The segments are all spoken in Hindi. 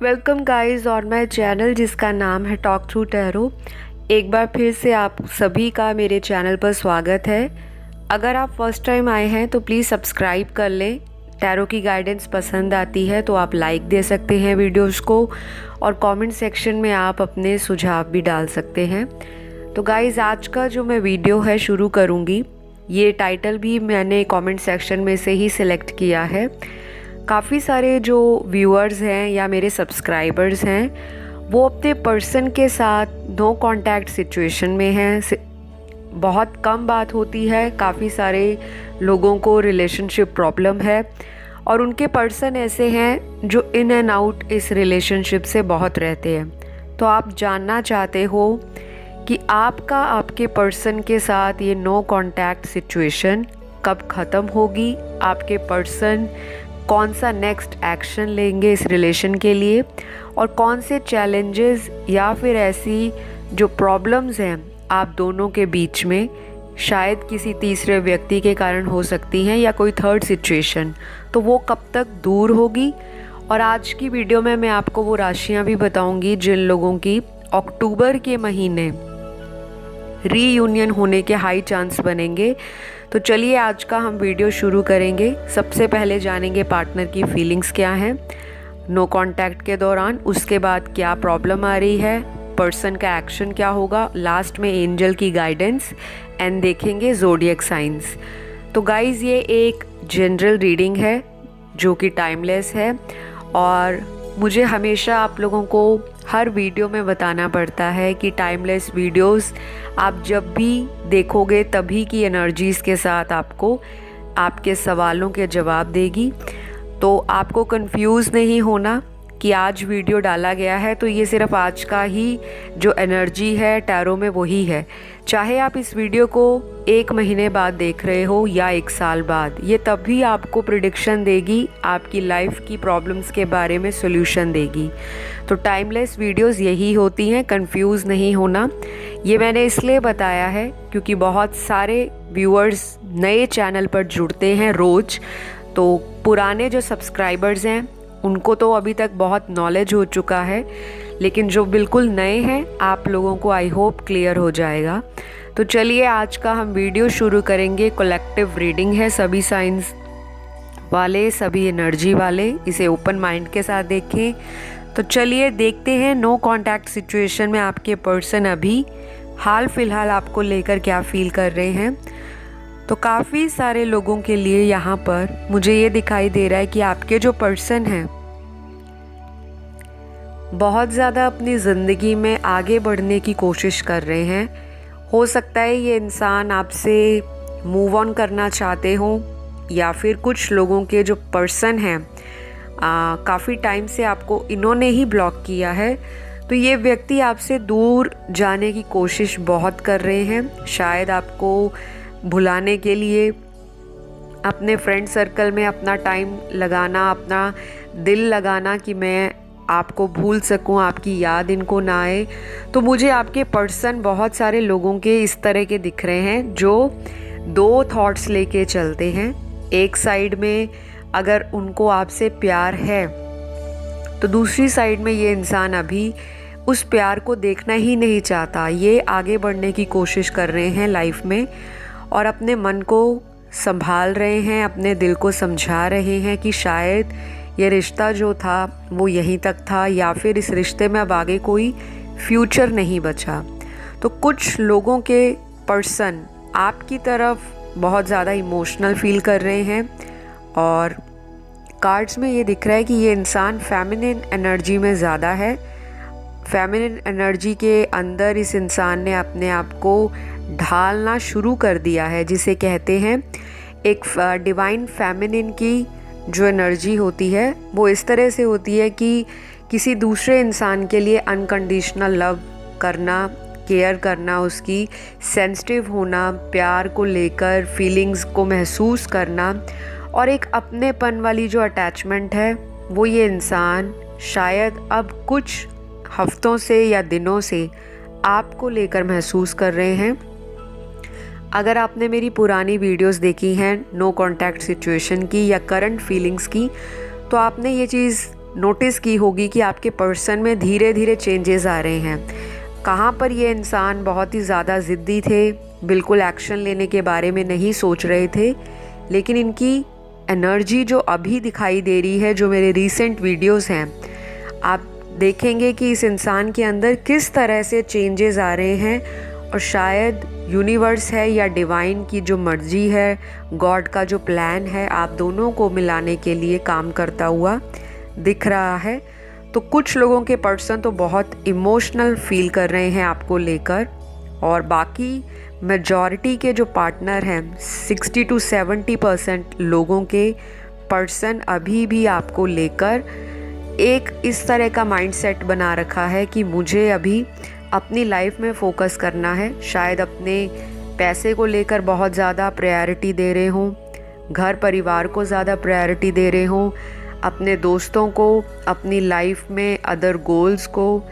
Welcome guys on my channel जिसका नाम है टॉक थ्रू टैरो। एक बार फिर से आप सभी का मेरे चैनल पर स्वागत है। अगर आप फर्स्ट टाइम आए हैं तो प्लीज़ सब्सक्राइब कर लें। टैरो की गाइडेंस पसंद आती है तो आप लाइक दे सकते हैं वीडियोस को, और कमेंट सेक्शन में आप अपने सुझाव भी डाल सकते हैं। तो गाइस, आज का जो मैं वीडियो है शुरू करूँगी, ये टाइटल भी मैंने कमेंट सेक्शन में से ही सिलेक्ट किया है। काफ़ी सारे जो व्यूअर्स हैं या मेरे सब्सक्राइबर्स हैं वो अपने पर्सन के साथ नो कांटेक्ट सिचुएशन में हैं। बहुत कम बात होती है, काफ़ी सारे लोगों को रिलेशनशिप प्रॉब्लम है और उनके पर्सन ऐसे हैं जो इन एंड आउट इस रिलेशनशिप से बहुत रहते हैं। तो आप जानना चाहते हो कि आपका आपके पर्सन के साथ ये नो कांटेक्ट सिचुएशन कब ख़त्म होगी, आपके पर्सन कौन सा नेक्स्ट एक्शन लेंगे इस रिलेशन के लिए, और कौन से चैलेंजेस या फिर ऐसी जो प्रॉब्लम्स हैं आप दोनों के बीच में शायद किसी तीसरे व्यक्ति के कारण हो सकती हैं या कोई थर्ड सिचुएशन, तो वो कब तक दूर होगी। और आज की वीडियो में मैं आपको वो राशियां भी बताऊंगी जिन लोगों की अक्टूबर के महीने रीयूनियन होने के हाई चांस बनेंगे। तो चलिए आज का हम वीडियो शुरू करेंगे। सबसे पहले जानेंगे पार्टनर की फीलिंग्स क्या हैं नो कांटेक्ट के दौरान, उसके बाद क्या प्रॉब्लम आ रही है, पर्सन का एक्शन क्या होगा, लास्ट में एंजल की गाइडेंस एंड देखेंगे ज़ोडिएक साइंस। तो गाइज़, ये एक जनरल रीडिंग है जो कि टाइमलेस है, और मुझे हमेशा आप लोगों को हर वीडियो में बताना पड़ता है कि टाइमलेस वीडियोस आप जब भी देखोगे तभी की एनर्जीज़ के साथ आपको आपके सवालों के जवाब देगी। तो आपको कंफ्यूज नहीं होना कि आज वीडियो डाला गया है तो ये सिर्फ आज का ही जो एनर्जी है टैरो में वही है। चाहे आप इस वीडियो को 1 महीने बाद देख रहे हो या 1 साल बाद, ये तभी आपको प्रिडिक्शन देगी, आपकी लाइफ की प्रॉब्लम्स के बारे में सॉल्यूशन देगी। तो टाइमलेस वीडियोस यही होती हैं, कंफ्यूज नहीं होना। ये मैंने इसलिए बताया है क्योंकि बहुत सारे व्यूअर्स नए चैनल पर जुड़ते हैं रोज़। तो पुराने जो सब्सक्राइबर्स हैं उनको तो अभी तक बहुत नॉलेज हो चुका है, लेकिन जो बिल्कुल नए हैं आप लोगों को आई होप क्लियर हो जाएगा। तो चलिए आज का हम वीडियो शुरू करेंगे। कलेक्टिव रीडिंग है, सभी साइंस वाले, सभी एनर्जी वाले इसे ओपन माइंड के साथ देखें। तो चलिए देखते हैं नो कांटेक्ट सिचुएशन में आपके पर्सन अभी हाल फिलहाल आपको लेकर क्या फील कर रहे हैं। तो काफ़ी सारे लोगों के लिए यहाँ पर मुझे ये दिखाई दे रहा है कि आपके जो पर्सन हैं बहुत ज़्यादा अपनी ज़िंदगी में आगे बढ़ने की कोशिश कर रहे हैं। हो सकता है ये इंसान आपसे मूव ऑन करना चाहते हों, या फिर कुछ लोगों के जो पर्सन हैं काफ़ी टाइम से आपको इन्होंने ही ब्लॉक किया है, तो ये व्यक्ति आपसे दूर जाने की कोशिश बहुत कर रहे हैं। शायद आपको भुलाने के लिए अपने फ्रेंड सर्कल में अपना टाइम लगाना, अपना दिल लगाना कि मैं आपको भूल सकूं, आपकी याद इनको ना आए। तो मुझे आपके पर्सन बहुत सारे लोगों के इस तरह के दिख रहे हैं जो 2 थॉट्स लेके चलते हैं। एक साइड में अगर उनको आपसे प्यार है तो दूसरी साइड में ये इंसान अभी उस प्यार को देखना ही नहीं चाहता। ये आगे बढ़ने की कोशिश कर रहे हैं लाइफ में और अपने मन को संभाल रहे हैं, अपने दिल को समझा रहे हैं कि शायद ये रिश्ता जो था वो यहीं तक था, या फिर इस रिश्ते में अब आगे कोई फ्यूचर नहीं बचा। तो कुछ लोगों के पर्सन आपकी तरफ बहुत ज़्यादा इमोशनल फील कर रहे हैं, और कार्ड्स में ये दिख रहा है कि ये इंसान फेमिनिन एनर्जी में ज़्यादा है। फेमिनिन एनर्जी के अंदर इस इंसान ने अपने आप को ढालना शुरू कर दिया है, जिसे कहते हैं एक डिवाइन फेमिनिन की जो एनर्जी होती है वो इस तरह से होती है कि किसी दूसरे इंसान के लिए अनकंडीशनल लव करना, केयर करना, उसकी सेंसिटिव होना, प्यार को लेकर फीलिंग्स को महसूस करना, और एक अपनेपन वाली जो अटैचमेंट है वो ये इंसान शायद अब कुछ हफ्तों से या दिनों से आपको लेकर महसूस कर रहे हैं। अगर आपने मेरी पुरानी वीडियोस देखी हैं नो कांटेक्ट सिचुएशन की या करंट फीलिंग्स की, तो आपने ये चीज़ नोटिस की होगी कि आपके पर्सन में धीरे धीरे चेंजेस आ रहे हैं। कहाँ पर ये इंसान बहुत ही ज़्यादा ज़िद्दी थे, बिल्कुल एक्शन लेने के बारे में नहीं सोच रहे थे, लेकिन इनकी एनर्जी जो अभी दिखाई दे रही है, जो मेरे रीसेंट वीडियोस हैं, आप देखेंगे कि इस इंसान के अंदर किस तरह से चेंजेस आ रहे हैं। और शायद यूनिवर्स है या डिवाइन की जो मर्जी है, गॉड का जो प्लान है, आप दोनों को मिलाने के लिए काम करता हुआ दिख रहा है। तो कुछ लोगों के पर्सन तो बहुत इमोशनल फील कर रहे हैं आपको लेकर, और बाकी मेजॉरिटी के जो पार्टनर हैं 60 to 70% लोगों के पर्सन अभी भी आपको लेकर एक इस तरह का माइंडसेट बना रखा है कि मुझे अभी अपनी लाइफ में फोकस करना है। शायद अपने पैसे को लेकर बहुत ज़्यादा प्रायोरिटी दे रहे हों, घर परिवार को ज़्यादा प्रायोरिटी दे रहे हों, अपने दोस्तों को, अपनी लाइफ में अदर गोल्स को,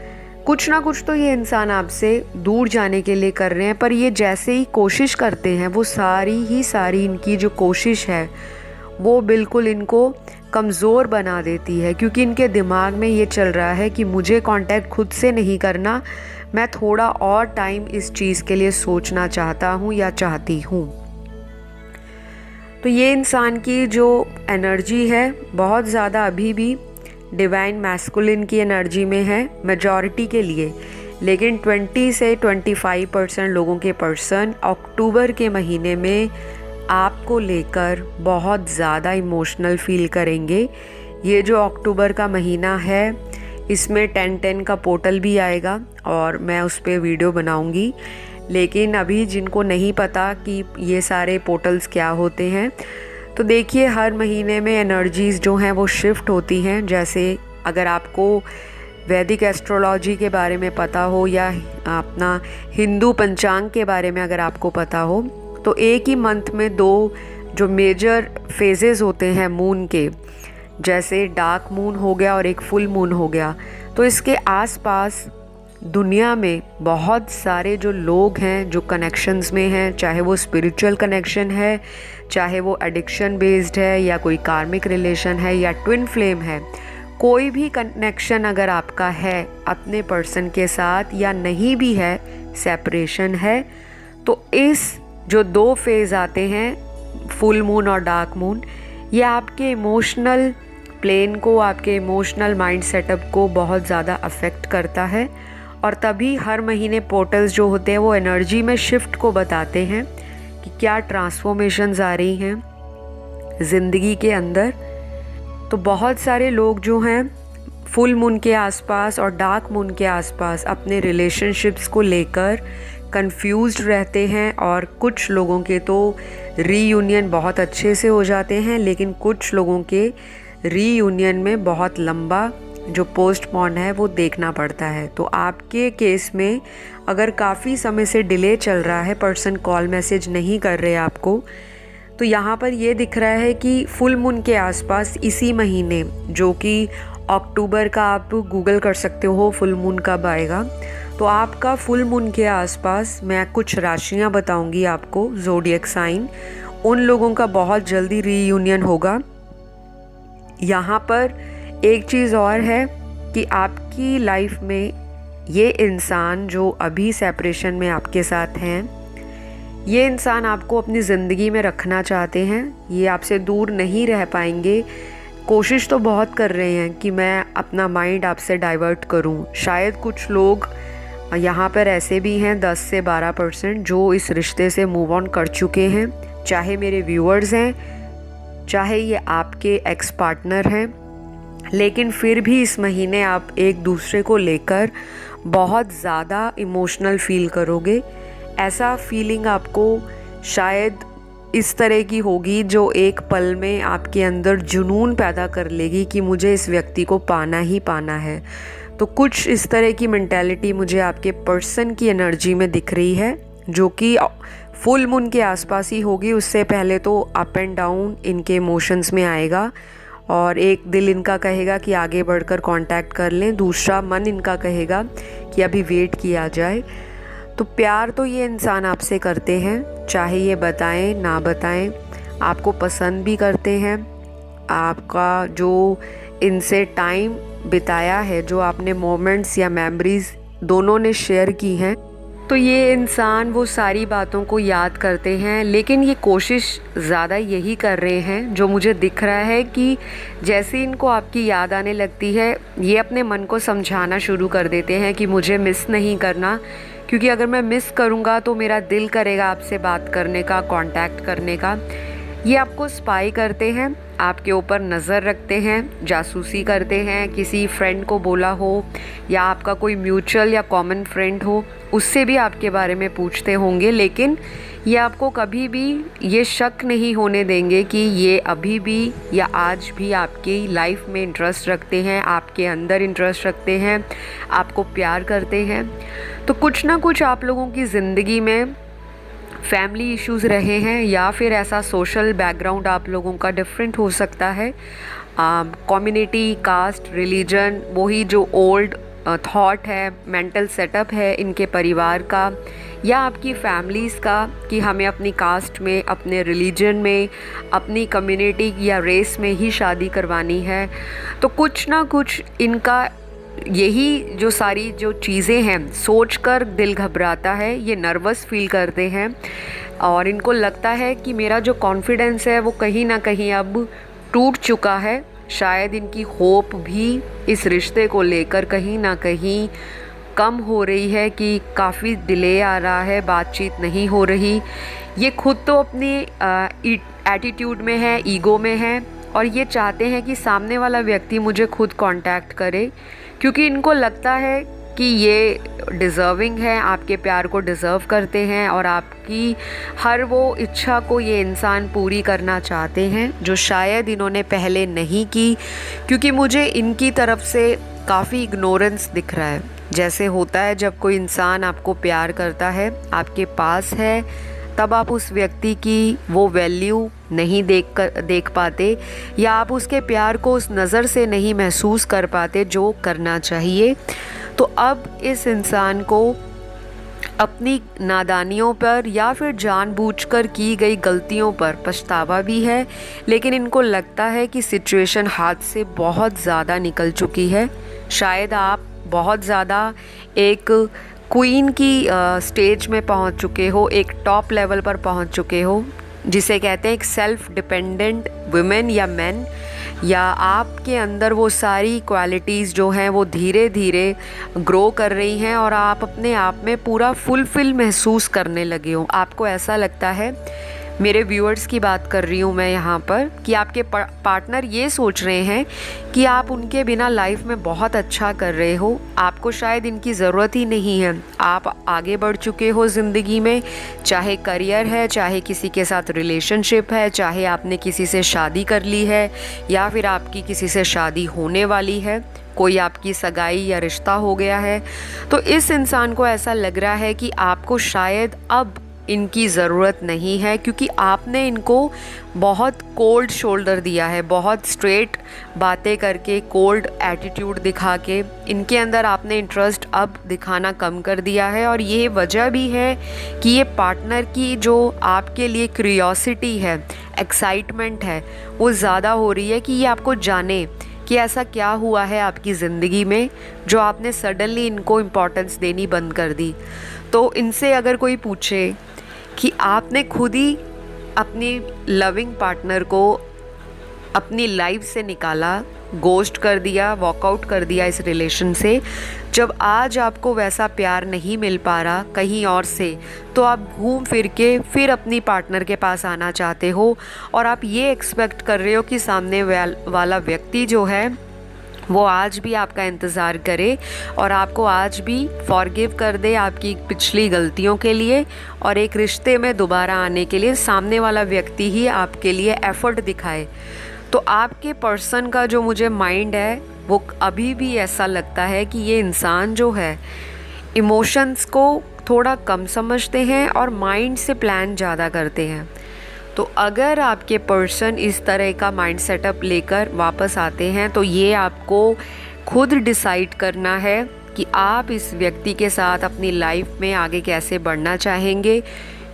कुछ ना कुछ तो ये इंसान आपसे दूर जाने के लिए कर रहे हैं। पर ये जैसे ही कोशिश करते हैं, वो सारी इनकी जो कोशिश है वो बिल्कुल इनको कमज़ोर बना देती है, क्योंकि इनके दिमाग में ये चल रहा है कि मुझे कांटेक्ट खुद से नहीं करना, मैं थोड़ा और टाइम इस चीज़ के लिए सोचना चाहता हूँ या चाहती हूँ। तो ये इंसान की जो एनर्जी है बहुत ज़्यादा अभी भी डिवाइन मैस्कुलिन की एनर्जी में है मेजॉरिटी के लिए, लेकिन 20 से 25% लोगों के पर्सन अक्टूबर के महीने में आपको लेकर बहुत ज़्यादा इमोशनल फील करेंगे। ये जो अक्टूबर का महीना है, इसमें 10-10 का पोर्टल भी आएगा और मैं उस पर वीडियो बनाऊंगी। लेकिन अभी जिनको नहीं पता कि ये सारे पोर्टल्स क्या होते हैं, तो देखिए हर महीने में एनर्जीज़ जो हैं वो शिफ्ट होती हैं। जैसे अगर आपको वैदिक एस्ट्रोलॉजी के बारे में पता हो या अपना हिंदू पंचांग के बारे में अगर आपको पता हो, तो एक ही मंथ में 2 जो मेजर फेजेस होते हैं मून के, जैसे डार्क मून हो गया और एक फुल मून हो गया। तो इसके आसपास दुनिया में बहुत सारे जो लोग हैं जो कनेक्शंस में हैं, चाहे वो स्पिरिचुअल कनेक्शन है, चाहे वो एडिक्शन बेस्ड है, या कोई कार्मिक रिलेशन है, या ट्विन फ्लेम है, कोई भी कनेक्शन अगर आपका है अपने पर्सन के साथ या नहीं भी है, सेपरेशन है, तो इस जो 2 फेज़ आते हैं फुल मून और डार्क मून, ये आपके इमोशनल प्लेन को, आपके इमोशनल माइंड सेटअप को बहुत ज़्यादा अफेक्ट करता है। और तभी हर महीने पोर्टल्स जो होते हैं वो एनर्जी में शिफ्ट को बताते हैं कि क्या ट्रांसफॉर्मेशंस आ रही हैं ज़िंदगी के अंदर। तो बहुत सारे लोग जो हैं फुल मून के आसपास और डार्क मून के आसपास अपने रिलेशनशिप्स को लेकर कंफ्यूज्ड रहते हैं, और कुछ लोगों के तो रीयूनियन बहुत अच्छे से हो जाते हैं, लेकिन कुछ लोगों के रीयूनियन में बहुत लंबा जो पोस्टपोन है वो देखना पड़ता है। तो आपके केस में अगर काफ़ी समय से डिले चल रहा है, पर्सन कॉल मैसेज नहीं कर रहे आपको, तो यहाँ पर ये दिख रहा है कि फुल मून के आसपास इसी महीने, जो कि अक्टूबर का, आप गूगल कर सकते हो फुल मून कब आएगा, तो आपका फुल मून के आसपास मैं कुछ राशियाँ बताऊँगी आपको, ज़ोडिएक साइन, उन लोगों का बहुत जल्दी रीयूनियन होगा। यहाँ पर एक चीज़ और है कि आपकी लाइफ में ये इंसान जो अभी सेपरेशन में आपके साथ हैं, ये इंसान आपको अपनी ज़िंदगी में रखना चाहते हैं, ये आपसे दूर नहीं रह पाएंगे। कोशिश तो बहुत कर रहे हैं कि मैं अपना माइंड आपसे डाइवर्ट करूं। शायद कुछ लोग यहाँ पर ऐसे भी हैं 10 से 12% जो इस रिश्ते से मूव ऑन कर चुके हैं, चाहे मेरे व्यूअर्स हैं, चाहे ये आपके एक्स पार्टनर हैं, लेकिन फिर भी इस महीने आप एक दूसरे को लेकर बहुत ज़्यादा इमोशनल फील करोगे। ऐसा फीलिंग आपको शायद इस तरह की होगी जो एक पल में आपके अंदर जुनून पैदा कर लेगी कि मुझे इस व्यक्ति को पाना ही पाना है। तो कुछ इस तरह की मेंटालिटी मुझे आपके पर्सन की एनर्जी में दिख रही है, जो कि फुल मून के आसपास ही होगी। उससे पहले तो अप एंड डाउन इनके इमोशंस में आएगा, और एक दिल इनका कहेगा कि आगे बढ़कर कांटेक्ट कर लें, दूसरा मन इनका कहेगा कि अभी वेट किया जाए। तो प्यार तो ये इंसान आपसे करते हैं, चाहे ये बताएं ना बताएं, आपको पसंद भी करते हैं। आपका जो इनसे टाइम बिताया है, जो आपने मोमेंट्स या मेमोरीज दोनों ने शेयर की हैं, तो ये इंसान वो सारी बातों को याद करते हैं। लेकिन ये कोशिश ज़्यादा यही कर रहे हैं, जो मुझे दिख रहा है कि जैसे इनको आपकी याद आने लगती है, ये अपने मन को समझाना शुरू कर देते हैं कि मुझे मिस नहीं करना, क्योंकि अगर मैं मिस करूँगा तो मेरा दिल करेगा आपसे बात करने का, कांटेक्ट करने का। ये आपको स्पाई करते हैं, आपके ऊपर नज़र रखते हैं, जासूसी करते हैं। किसी फ्रेंड को बोला हो या आपका कोई म्यूचुअल या कॉमन फ्रेंड हो, उससे भी आपके बारे में पूछते होंगे। लेकिन ये आपको कभी भी ये शक नहीं होने देंगे कि ये अभी भी या आज भी आपकी लाइफ में इंटरेस्ट रखते हैं, आपके अंदर इंटरेस्ट रखते हैं, आपको प्यार करते हैं। तो कुछ ना कुछ आप लोगों की ज़िंदगी में फैमिली इश्यूज़ रहे हैं, या फिर ऐसा सोशल बैकग्राउंड आप लोगों का डिफरेंट हो सकता है, कम्युनिटी, कास्ट, रिलीजन, वही जो ओल्ड थॉट है, मेंटल सेटअप है इनके परिवार का या आपकी फैमिलीज़ का, कि हमें अपनी कास्ट में, अपने रिलीजन में, अपनी कम्युनिटी या रेस में ही शादी करवानी है। तो कुछ ना कुछ इनका यही जो सारी जो चीज़ें हैं सोचकर दिल घबराता है, ये नर्वस फील करते हैं और इनको लगता है कि मेरा जो कॉन्फिडेंस है वो कहीं ना कहीं अब टूट चुका है। शायद इनकी होप भी इस रिश्ते को लेकर कहीं ना कहीं कम हो रही है कि काफ़ी डिले आ रहा है, बातचीत नहीं हो रही। ये खुद तो अपनी एटीट्यूड में है, ईगो में है, और ये चाहते हैं कि सामने वाला व्यक्ति मुझे खुद कांटेक्ट करे, क्योंकि इनको लगता है कि ये डिज़र्विंग है, आपके प्यार को डिज़र्व करते हैं और आपकी हर वो इच्छा को ये इंसान पूरी करना चाहते हैं, जो शायद इन्होंने पहले नहीं की, क्योंकि मुझे इनकी तरफ से काफ़ी इग्नोरेंस दिख रहा है। जैसे होता है जब कोई इंसान आपको प्यार करता है, आपके पास है, तब आप उस व्यक्ति की वो वैल्यू नहीं देख पाते, या आप उसके प्यार को उस नज़र से नहीं महसूस कर पाते जो करना चाहिए। तो अब इस इंसान को अपनी नादानियों पर या फिर जानबूझकर की गई गलतियों पर पछतावा भी है, लेकिन इनको लगता है कि सिचुएशन हाथ से बहुत ज़्यादा निकल चुकी है। शायद आप बहुत ज़्यादा एक क्वीन की स्टेज में पहुंच चुके हो, एक टॉप लेवल पर पहुंच चुके हो, जिसे कहते हैं एक सेल्फ डिपेंडेंट वुमेन या मैन, या आपके अंदर वो सारी क्वालिटीज़ जो हैं वो धीरे धीरे ग्रो कर रही हैं और आप अपने आप में पूरा फुलफिल महसूस करने लगे हो। आपको ऐसा लगता है, मेरे व्यूअर्स की बात कर रही हूँ मैं यहाँ पर, कि आपके पार्टनर ये सोच रहे हैं कि आप उनके बिना लाइफ में बहुत अच्छा कर रहे हो, आपको शायद इनकी ज़रूरत ही नहीं है, आप आगे बढ़ चुके हो ज़िंदगी में, चाहे करियर है, चाहे किसी के साथ रिलेशनशिप है, चाहे आपने किसी से शादी कर ली है या फिर आपकी किसी से शादी होने वाली है, कोई आपकी सगाई या रिश्ता हो गया है। तो इस इंसान को ऐसा लग रहा है कि आपको शायद अब इनकी ज़रूरत नहीं है, क्योंकि आपने इनको बहुत कोल्ड शोल्डर दिया है, बहुत स्ट्रेट बातें करके, कोल्ड एटीट्यूड दिखा के इनके अंदर आपने इंटरेस्ट अब दिखाना कम कर दिया है। और ये वजह भी है कि ये पार्टनर की जो आपके लिए क्यूरियोसिटी है, एक्साइटमेंट है, वो ज़्यादा हो रही है कि ये आपको जाने कि ऐसा क्या हुआ है आपकी ज़िंदगी में जो आपने सडनली इनको इम्पोर्टेंस देनी बंद कर दी। तो इनसे अगर कोई पूछे कि आपने खुद ही अपनी लविंग पार्टनर को अपनी लाइफ से निकाला, गोस्ट कर दिया, वॉकआउट कर दिया इस रिलेशन से, जब आज आपको वैसा प्यार नहीं मिल पा रहा कहीं और से, तो आप घूम फिर के फिर अपनी पार्टनर के पास आना चाहते हो और आप ये एक्सपेक्ट कर रहे हो कि सामने वाला व्यक्ति जो है वो आज भी आपका इंतज़ार करे और आपको आज भी फॉरगिव कर दे आपकी पिछली गलतियों के लिए, और एक रिश्ते में दोबारा आने के लिए सामने वाला व्यक्ति ही आपके लिए एफ़र्ट दिखाए। तो आपके पर्सन का जो मुझे माइंड है वो अभी भी ऐसा लगता है कि ये इंसान जो है इमोशंस को थोड़ा कम समझते हैं और माइंड से प्लान ज़्यादा करते हैं। तो अगर आपके पर्सन इस तरह का माइंड सेटअप लेकर वापस आते हैं, तो ये आपको खुद डिसाइड करना है कि आप इस व्यक्ति के साथ अपनी लाइफ में आगे कैसे बढ़ना चाहेंगे।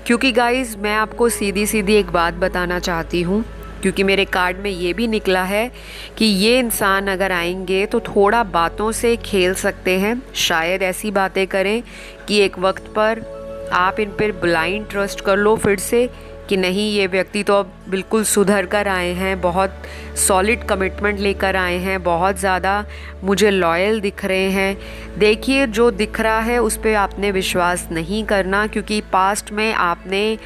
क्योंकि गाइज़, मैं आपको सीधी सीधी एक बात बताना चाहती हूँ क्योंकि मेरे कार्ड में ये भी निकला है कि ये इंसान अगर आएंगे तो थोड़ा बातों से खेल सकते हैं, शायद ऐसी बातें करें कि एक वक्त पर आप इन पर ब्लाइंड ट्रस्ट कर लो फिर से कि नहीं, ये व्यक्ति तो अब बिल्कुल सुधर कर आए हैं, बहुत सॉलिड कमिटमेंट लेकर आए हैं, बहुत ज़्यादा मुझे लॉयल दिख रहे हैं। देखिए, जो दिख रहा है उस पर आपने विश्वास नहीं करना, क्योंकि पास्ट में आपने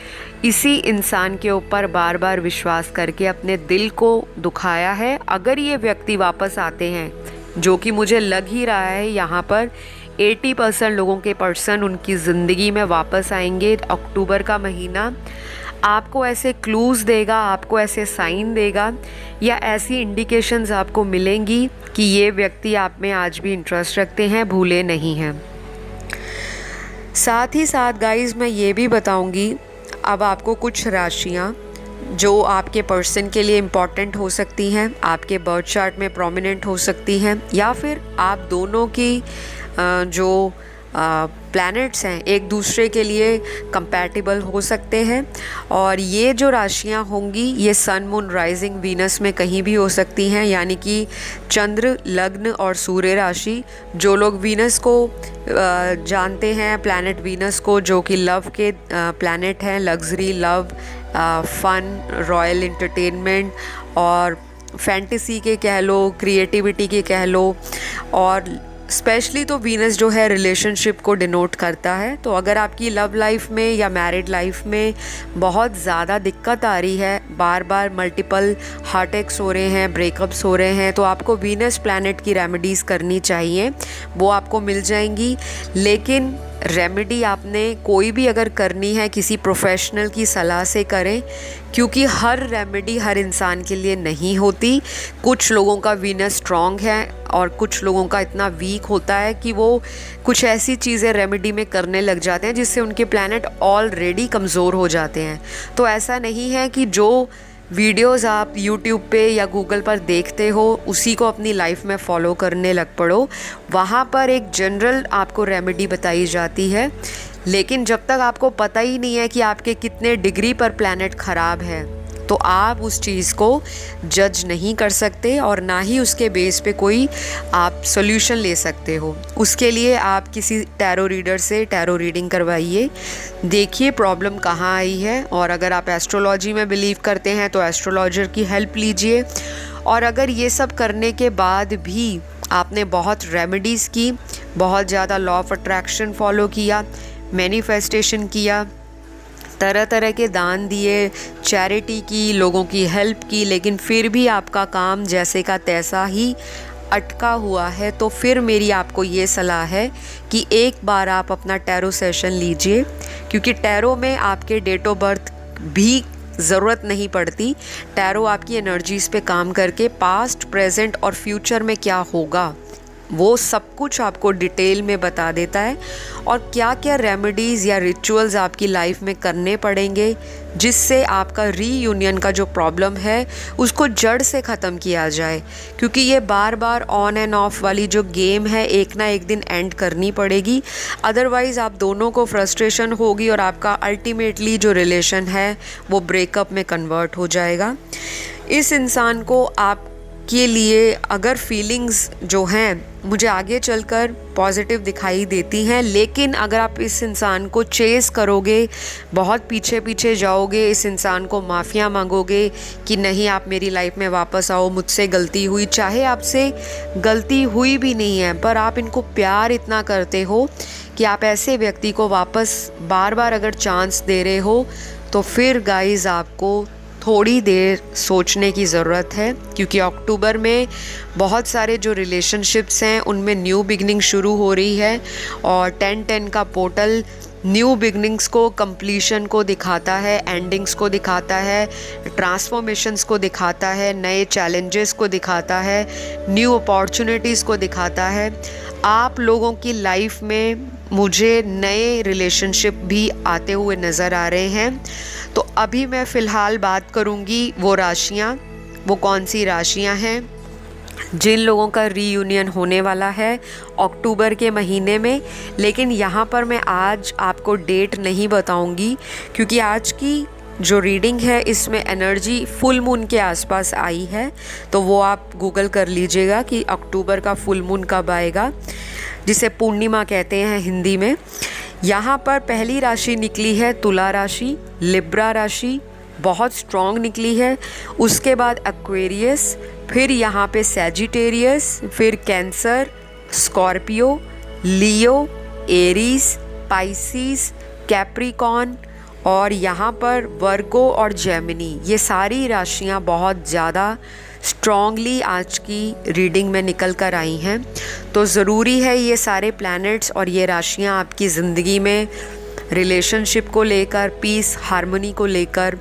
इसी इंसान के ऊपर बार बार विश्वास करके अपने दिल को दुखाया है। अगर ये व्यक्ति वापस आते हैं, जो कि मुझे लग ही रहा है यहाँ पर 80% लोगों के पर्सन उनकी ज़िंदगी में वापस आएंगे। अक्टूबर का महीना आपको ऐसे क्लूज़ देगा, आपको ऐसे साइन देगा या ऐसी इंडिकेशंस आपको मिलेंगी कि ये व्यक्ति आप में आज भी इंटरेस्ट रखते हैं, भूले नहीं हैं। साथ ही साथ गाइज़ मैं ये भी बताऊंगी अब आपको कुछ राशियाँ जो आपके पर्सन के लिए इम्पॉर्टेंट हो सकती हैं, आपके बर्थ चार्ट में प्रोमिनेंट हो सकती हैं, या फिर आप दोनों की जो प्लैनेट्स हैं एक दूसरे के लिए कंपैटिबल हो सकते हैं। और ये जो राशियां होंगी ये सन, मून, राइजिंग, वीनस में कहीं भी हो सकती हैं, यानी कि चंद्र, लग्न और सूर्य राशि। जो लोग वीनस को जानते हैं, प्लैनेट वीनस को, जो कि लव के प्लैनेट हैं, luxury, love, fun, royal entertainment और फैंटेसी के कह लो, क्रिएटिविटी के कह लो, और स्पेशली तो वीनस जो है रिलेशनशिप को डिनोट करता है। तो अगर आपकी लव लाइफ में या मैरिड लाइफ में बहुत ज़्यादा दिक्कत आ रही है, बार बार मल्टीपल हार्ट अटैक्स हो रहे हैं, ब्रेकअप्स हो रहे हैं, तो आपको वीनस प्लैनेट की रेमेडीज़ करनी चाहिए, वो आपको मिल जाएंगी। लेकिन रेमेडी आपने कोई भी अगर करनी है किसी प्रोफेशनल की सलाह से करें, क्योंकि हर रेमेडी हर इंसान के लिए नहीं होती। कुछ लोगों का वीनस स्ट्रॉन्ग है और कुछ लोगों का इतना वीक होता है कि वो कुछ ऐसी चीज़ें रेमेडी में करने लग जाते हैं जिससे उनके प्लैनेट ऑलरेडी कमज़ोर हो जाते हैं। तो ऐसा नहीं है कि जो वीडियोज़ आप YouTube पे या गूगल पर देखते हो उसी को अपनी लाइफ में फॉलो करने लग पड़ो। वहाँ पर एक जनरल आपको रेमेडी बताई जाती है, लेकिन जब तक आपको पता ही नहीं है कि आपके कितने डिग्री पर प्लैनेट ख़राब है, तो आप उस चीज़ को जज नहीं कर सकते और ना ही उसके बेस पे कोई आप सॉल्यूशन ले सकते हो। उसके लिए आप किसी टैरो रीडर से टैरो रीडिंग करवाइए, देखिए प्रॉब्लम कहाँ आई है। और अगर आप एस्ट्रोलॉजी में बिलीव करते हैं तो एस्ट्रोलॉजर की हेल्प लीजिए। और अगर ये सब करने के बाद भी आपने बहुत रेमेडीज़ की, बहुत ज़्यादा लॉ ऑफ अट्रैक्शन फॉलो किया, मैनिफेस्टेशन किया, तरह तरह के दान दिए, चैरिटी की, लोगों की हेल्प की, लेकिन फिर भी आपका काम जैसे का तैसा ही अटका हुआ है, तो फिर मेरी आपको ये सलाह है कि एक बार आप अपना टैरो सेशन लीजिए, क्योंकि टैरो में आपके डेट ऑफ बर्थ भी ज़रूरत नहीं पड़ती। टैरो आपकी एनर्जीज़ पे काम करके पास्ट, प्रेजेंट और फ्यूचर में क्या होगा वो सब कुछ आपको डिटेल में बता देता है, और क्या क्या रेमेडीज़ या रिचुअल्स आपकी लाइफ में करने पड़ेंगे जिससे आपका रीयूनियन का जो प्रॉब्लम है उसको जड़ से ख़त्म किया जाए। क्योंकि ये बार बार ऑन एंड ऑफ वाली जो गेम है एक ना एक दिन एंड करनी पड़ेगी, अदरवाइज़ आप दोनों को फ्रस्ट्रेशन होगी और आपका अल्टीमेटली जो रिलेशन है वो ब्रेकअप में कन्वर्ट हो जाएगा। इस इंसान को आप के लिए अगर फीलिंग्स जो हैं मुझे आगे चलकर पॉजिटिव दिखाई देती हैं, लेकिन अगर आप इस इंसान को चेस करोगे, बहुत पीछे पीछे जाओगे, इस इंसान को माफ़िया मांगोगे कि नहीं आप मेरी लाइफ में वापस आओ, मुझसे गलती हुई, चाहे आपसे गलती हुई भी नहीं है पर आप इनको प्यार इतना करते हो कि आप ऐसे व्यक्ति को वापस बार बार अगर चांस दे रहे हो, तो फिर गाइस आपको थोड़ी देर सोचने की ज़रूरत है। क्योंकि अक्टूबर में बहुत सारे जो रिलेशनशिप्स हैं उनमें न्यू बिगनिंग शुरू हो रही है, और 10-10 का पोर्टल न्यू बिगनिंग्स को, कंप्लीशन को दिखाता है, एंडिंग्स को दिखाता है, ट्रांसफॉर्मेशंस को दिखाता है, नए चैलेंजेस को दिखाता है, न्यू अपॉर्चुनिटीज़ को दिखाता है। आप लोगों की लाइफ में मुझे नए रिलेशनशिप भी आते हुए नज़र आ रहे हैं। तो अभी मैं फ़िलहाल बात करूँगी वो राशियाँ, वो कौन सी राशियाँ हैं जिन लोगों का रीयूनियन होने वाला है अक्टूबर के महीने में। लेकिन यहाँ पर मैं आज आपको डेट नहीं बताऊँगी, क्योंकि आज की जो रीडिंग है इसमें एनर्जी फुल मून के आसपास आई है, तो वो आप गूगल कर लीजिएगा कि अक्टूबर का फुल मून कब आएगा, जिसे पूर्णिमा कहते हैं हिंदी में। यहाँ पर पहली राशि निकली है तुला राशि, लिब्रा राशि बहुत स्ट्रॉन्ग निकली है। उसके बाद एक्वेरियस, फिर यहाँ पे सैजिटेरियस, फिर कैंसर, स्कॉर्पियो, लियो, एरीज, पाइसिस, कैप्रिकॉन और यहाँ पर वर्गो और जेमिनी, ये सारी राशियाँ बहुत ज़्यादा स्ट्रॉन्गली आज की रीडिंग में निकल कर आई हैं। तो ज़रूरी है ये सारे प्लैनेट्स और ये राशियाँ आपकी ज़िंदगी में रिलेशनशिप को लेकर, पीस हार्मनी को लेकर,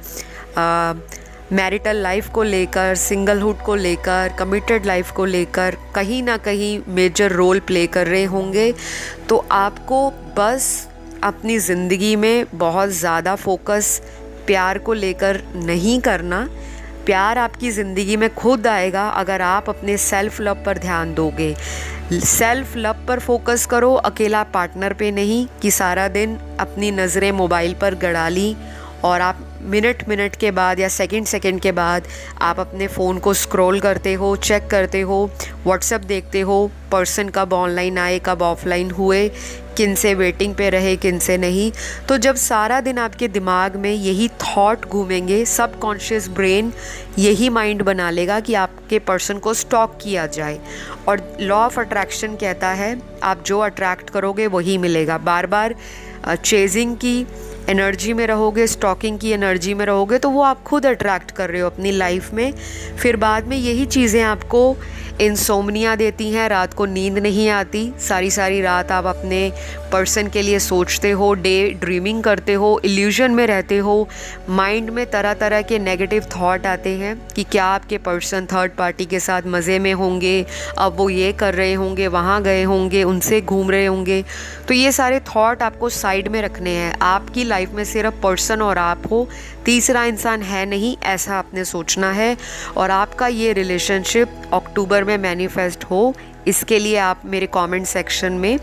मैरिटल लाइफ को लेकर, सिंगलहुड को लेकर, कमिटेड लाइफ को लेकर कहीं ना कहीं मेजर रोल प्ले कर रहे होंगे। तो आपको बस अपनी ज़िंदगी में बहुत ज़्यादा फोकस प्यार को लेकर नहीं करना। प्यार आपकी ज़िंदगी में खुद आएगा अगर आप अपने सेल्फ लव पर ध्यान दोगे। सेल्फ लव पर फोकस करो, अकेला पार्टनर पे नहीं कि सारा दिन अपनी नज़रें मोबाइल पर गड़ा ली और आप मिनट मिनट के बाद या सेकंड सेकंड के बाद आप अपने फ़ोन को स्क्रॉल करते हो, चेक करते हो, व्हाट्सएप देखते हो, पर्सन कब ऑनलाइन आए, कब ऑफलाइन हुए, किन से वेटिंग पे रहे, किन से नहीं। तो जब सारा दिन आपके दिमाग में यही थॉट घूमेंगे, सबकॉन्शियस ब्रेन यही माइंड बना लेगा कि आपके पर्सन को स्टॉक किया जाए। और लॉ ऑफ अट्रैक्शन कहता है आप जो अट्रैक्ट करोगे वही मिलेगा। बार बार चेजिंग की एनर्जी में रहोगे, स्टॉकिंग की एनर्जी में रहोगे, तो वो आप खुद अट्रैक्ट कर रहे हो अपनी लाइफ में। फिर बाद में यही चीज़ें आपको इंसोम्निया देती हैं, रात को नींद नहीं आती, सारी सारी रात आप अपने पर्सन के लिए सोचते हो, डे ड्रीमिंग करते हो, इल्यूजन में रहते हो, माइंड में तरह तरह के नेगेटिव थॉट आते हैं कि क्या आपके पर्सन थर्ड पार्टी के साथ मज़े में होंगे, अब वो ये कर रहे होंगे, वहाँ गए होंगे, उनसे घूम रहे होंगे। तो ये सारे थॉट आपको साइड में रखने हैं। आपकी लाइफ में सिर्फ पर्सन और आप हो, तीसरा इंसान है नहीं, ऐसा आपने सोचना है। और आपका ये रिलेशनशिप अक्टूबर में मैनिफेस्ट हो, इसके लिए आप मेरे कमेंट सेक्शन में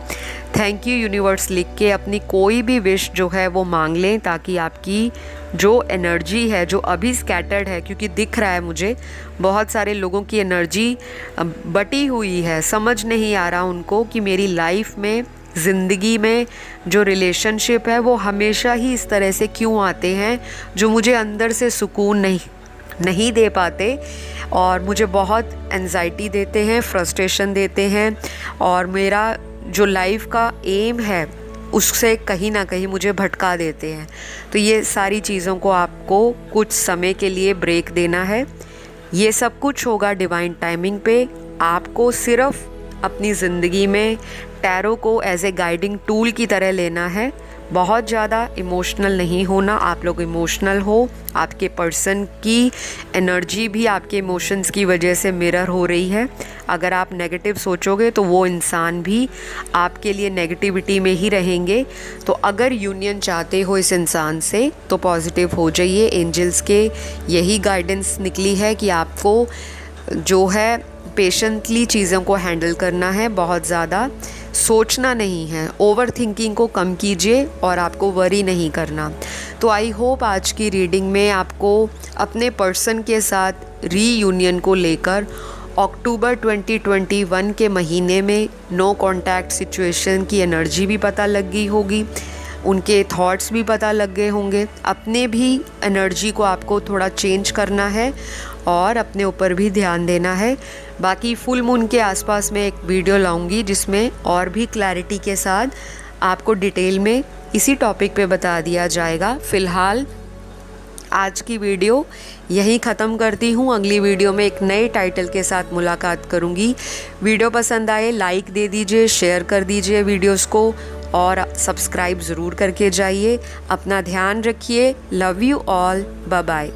थैंक यू यूनिवर्स लिख के अपनी कोई भी विश जो है वो मांग लें, ताकि आपकी जो एनर्जी है जो अभी स्कैटर्ड है, क्योंकि दिख रहा है मुझे बहुत सारे लोगों की एनर्जी बटी हुई है, समझ नहीं आ रहा उनको कि मेरी लाइफ में, ज़िंदगी में जो रिलेशनशिप है वो हमेशा ही इस तरह से क्यों आते हैं जो मुझे अंदर से सुकून नहीं दे पाते और मुझे बहुत एंजाइटी देते हैं, फ्रस्ट्रेशन देते हैं और मेरा जो लाइफ का एम है उससे कहीं ना कहीं मुझे भटका देते हैं। तो ये सारी चीज़ों को आपको कुछ समय के लिए ब्रेक देना है। ये सब कुछ होगा डिवाइन टाइमिंग पे। आपको सिर्फ अपनी ज़िंदगी में टैरो को एज ए गाइडिंग टूल की तरह लेना है, बहुत ज़्यादा इमोशनल नहीं होना। आप लोग इमोशनल हो, आपके पर्सन की एनर्जी भी आपके इमोशंस की वजह से मिरर हो रही है। अगर आप नेगेटिव सोचोगे तो वो इंसान भी आपके लिए नेगेटिविटी में ही रहेंगे। तो अगर यूनियन चाहते हो इस इंसान से तो पॉजिटिव हो जाइए। एंजल्स के यही गाइडेंस निकली है कि आपको जो है पेशेंटली चीज़ों को हैंडल करना है, बहुत ज़्यादा सोचना नहीं है, ओवर थिंकिंग को कम कीजिए और आपको वरी नहीं करना। तो आई होप आज की रीडिंग में आपको अपने पर्सन के साथ रीयूनियन को लेकर अक्टूबर 2021 के महीने में नो कॉन्टैक्ट सिचुएशन की एनर्जी भी पता लग गई होगी, उनके थॉट्स भी पता लग गए होंगे। अपने भी एनर्जी को आपको थोड़ा चेंज करना है और अपने ऊपर भी ध्यान देना है। बाकी फुल मून के आसपास मैं एक वीडियो लाऊंगी जिसमें और भी क्लैरिटी के साथ आपको डिटेल में इसी टॉपिक पे बता दिया जाएगा। फ़िलहाल आज की वीडियो यहीं ख़त्म करती हूँ। अगली वीडियो में एक नए टाइटल के साथ मुलाकात करूँगी। वीडियो पसंद आए लाइक दे दीजिए, शेयर कर दीजिए वीडियोस को और सब्सक्राइब ज़रूर करके जाइए। अपना ध्यान रखिए। Love you all, bye bye.